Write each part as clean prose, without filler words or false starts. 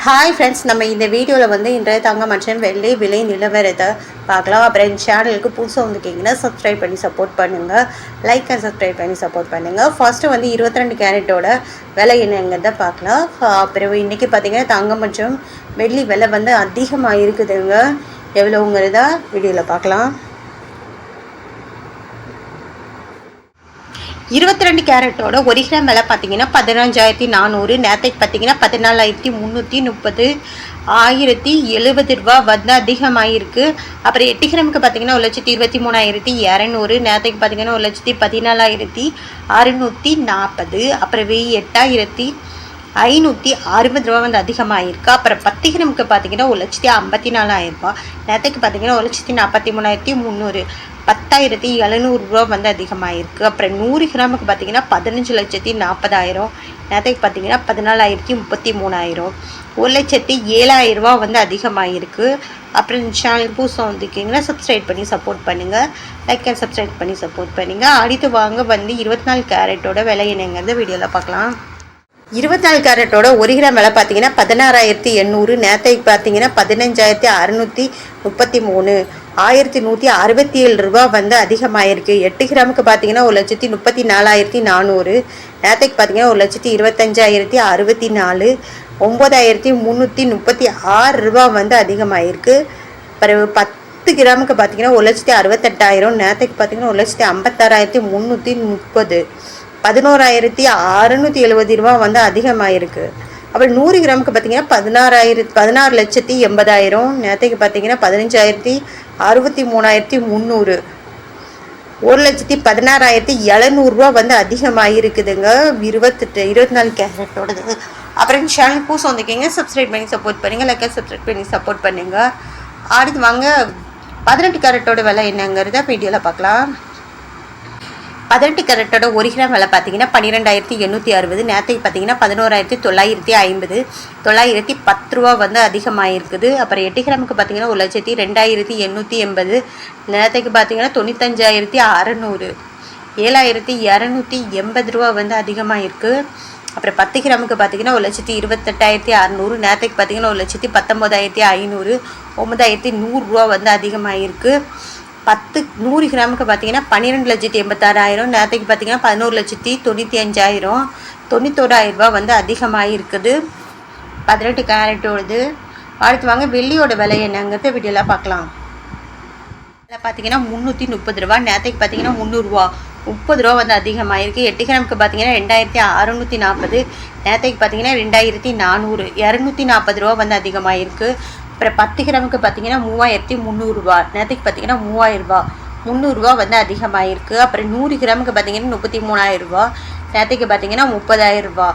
Hi friends, நம்ம இந்த வீடியோவில் வந்து இன்றைய தங்கம் மற்றும் வெள்ளி விலை நிலவரத்தை பார்க்கலாம். அப்புறம் இந்த சேனலுக்கு புதுசாக வந்துக்கிங்கன்னா சப்ஸ்கிரைப் பண்ணி சப்போர்ட் பண்ணுங்கள். லைக் அண்ட் சப்ஸ்கிரைப் பண்ணி சப்போர்ட் பண்ணுங்கள். ஃபஸ்ட்டு வந்து 22 கேரட்டோட விலை என்னங்கிறத பார்க்கலாம். அப்புறம் இன்றைக்கி பார்த்திங்கன்னா தங்கம் மற்றும் வெள்ளி விலை வந்து அதிகமாக இருக்குதுங்க. எவ்வளோங்கிறத வீடியோவில் பார்க்கலாம். 22 கேரட்டோட 1 கிராம் விலை பார்த்தீங்கன்னா 15,400. நேற்றைக்கு பார்த்தீங்கன்னா 14,330 1070 ரூபா வந்து அதிகமாகிருக்கு. அப்புறம் 8 கிராமுக்கு பார்த்தீங்கன்னா 1,23,200. நேற்றைக்கு பார்த்தீங்கன்னா 1,14,640. அப்புறம் 8,560 ரூபா வந்து அதிகமாகிருக்கு. அப்புறம் 10 கிராமுக்கு பார்த்தீங்கன்னா 1,54,000 ரூபா. நேற்றுக்கு பார்த்தீங்கன்னா 1,43,300. 10,700 ரூபா வந்து அதிகமாகிருக்கு. அப்புறம் 100 கிராமுக்கு பார்த்தீங்கன்னா 15,40,000. நேற்றுக்கு பார்த்தீங்கன்னா 14,33,000. 1,07,000 ரூபா வந்து அதிகமாகிருக்கு. அப்புறம் இந்த சேனல் புதுசாக வந்துருக்கீங்கன்னா சப்ஸ்கிரைப் பண்ணி சப்போர்ட் பண்ணுங்கள். லைக் அண்ட் சப்ஸ்கிரைப் பண்ணி சப்போர்ட் பண்ணுங்கள். அடுத்து வாங்க வந்து 24 கேரட்டோட விலை என்னங்கிறத வீடியோவில் பார்க்கலாம். 24 கேரட்டோட 1 கிராம் விலை பார்த்தீங்கன்னா 16,800. நேற்றைக்கு பார்த்தீங்கன்னா 15,633. 1,167 ரூபா வந்து அதிகமாகிருக்கு. 8 கிராமுக்கு பார்த்தீங்கன்னா 1,34,400. நேற்றைக்கு பார்த்தீங்கன்னா 1,25,064. 9,336 ரூபா வந்து அதிகமாகிருக்கு. பிறகு 10 கிராமுக்கு பார்த்தீங்கன்னா 1,68,000. நேற்றைக்கு பார்த்தீங்கன்னா 1,56,330. 11,670 ரூபா வந்து அதிகமாகிருக்கு. அப்புறம் 100 கிராமுக்கு பார்த்தீங்கன்னா 16,80,000. நேற்றைக்கு பார்த்தீங்கன்னா 15,63,300. 1,16,700 ரூபா வந்து அதிகமாகிருக்குதுங்க. 24 கேரட்டோடது. அப்புறம் சேனல் புதுசாக வந்துருக்கீங்க சப்ஸ்கிரைப் பண்ணி சப்போர்ட் பண்ணுங்கள். லைக் சப்ஸ்கிரைப் பண்ணி சப்போர்ட் பண்ணுங்கள். அடுத்து வாங்க 18 கேரட்டோட விலை என்னங்கிறத வீடியோவில் பார்க்கலாம். 18 கேரட்டோட 1 கிராம் விலை பார்த்தீங்கன்னா 12,860. நேற்றைக்கு பார்த்தீங்கன்னா 11,950. 910 ரூபா வந்து அதிகமாகிருக்குது. அப்புறம் 8 கிராமுக்கு பார்த்தீங்கன்னா 1,02,880. நேற்றைக்கு பார்த்தீங்கன்னா 95,600. 7,280 ரூபா வந்து அதிகமாகிருக்கு. அப்புறம் 10 கிராமுக்கு பார்த்தீங்கன்னா 1,28,600. நேற்றைக்கு பார்த்தீங்கன்னா 1,19,500. 9,100 ரூபா வந்து அதிகமாகிருக்கு. 100 கிராமுக்கு பார்த்தீங்கன்னா 12,86,000. நேற்றைக்கு பார்த்தீங்கன்னா 11,95,000. 91,000 ரூபா வந்து அதிகமாகிருக்குது 18 கேரட்டோடது. அடுத்து வாங்க வெள்ளியோட விலை என்னங்கிறத வீடியோலாம் பார்க்கலாம். விலை பார்த்தீங்கன்னா 330 ரூபா. நேற்றைக்கு பார்த்தீங்கன்னா 300 ரூபா. 30 ரூபா வந்து அதிகமாகிருக்கு. 8 கிராமுக்கு பார்த்தீங்கன்னா 2,640. நேற்றைக்கு பார்த்தீங்கன்னா 2,400. 240 ரூபா வந்து அதிகமாகிருக்கு. அப்புறம் 10 கிராமுக்கு பார்த்தீங்கன்னா 3,300 ரூபா. நேற்றுக்கு பார்த்தீங்கன்னா 3,000 ரூபா. 300 ரூபா வந்து அதிகமாகிருக்கு. அப்புறம் 100 கிராமுக்கு பார்த்தீங்கன்னா 33,000 ரூபா. நேற்றுக்கு பார்த்தீங்கன்னா 30,000 ரூபா.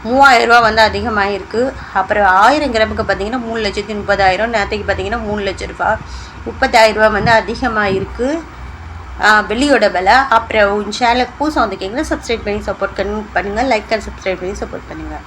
3,000 ரூபா வந்து அதிகமாகிருக்கு. அப்புறம் 1000 கிராமுக்கு பார்த்தீங்கன்னா 3,30,000. நேற்றுக்கு பார்த்தீங்கன்னா 3 லட்சம் ரூபா. 30,000 ரூபா வந்து அதிகமாகிருக்கு வெள்ளியோட விலை. அப்புறம் சேனலுக்கு புதுசாக வந்துருக்கீங்கன்னா சப்ஸ்கிரைப் பண்ணி சப்போர்ட் பண்ணுங்கள். லைக் அண்ட் சப்ஸ்கிரைப் பண்ணி சப்போர்ட் பண்ணுங்கள்.